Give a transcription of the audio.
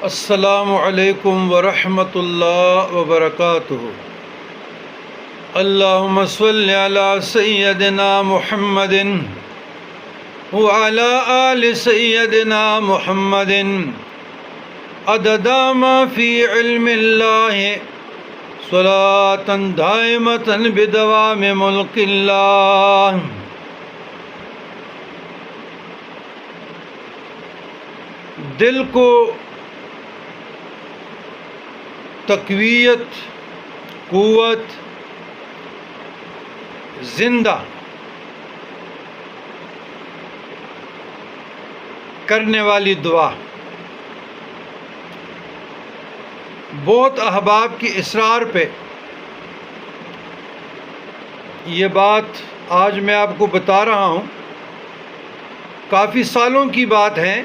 السلام علیکم ورحمۃ اللہ وبرکاتہ۔ اللہم صلی علی سیدنا محمد وعلی آل سیدنا محمد عدد ما فی علم اللہ صلاۃ دائمۃ بدوام ملک اللہ۔ دل کو تقویت، قوت، زندہ کرنے والی دعا۔ بہت احباب کی اصرار پہ یہ بات آج میں آپ کو بتا رہا ہوں۔ کافی سالوں کی بات ہے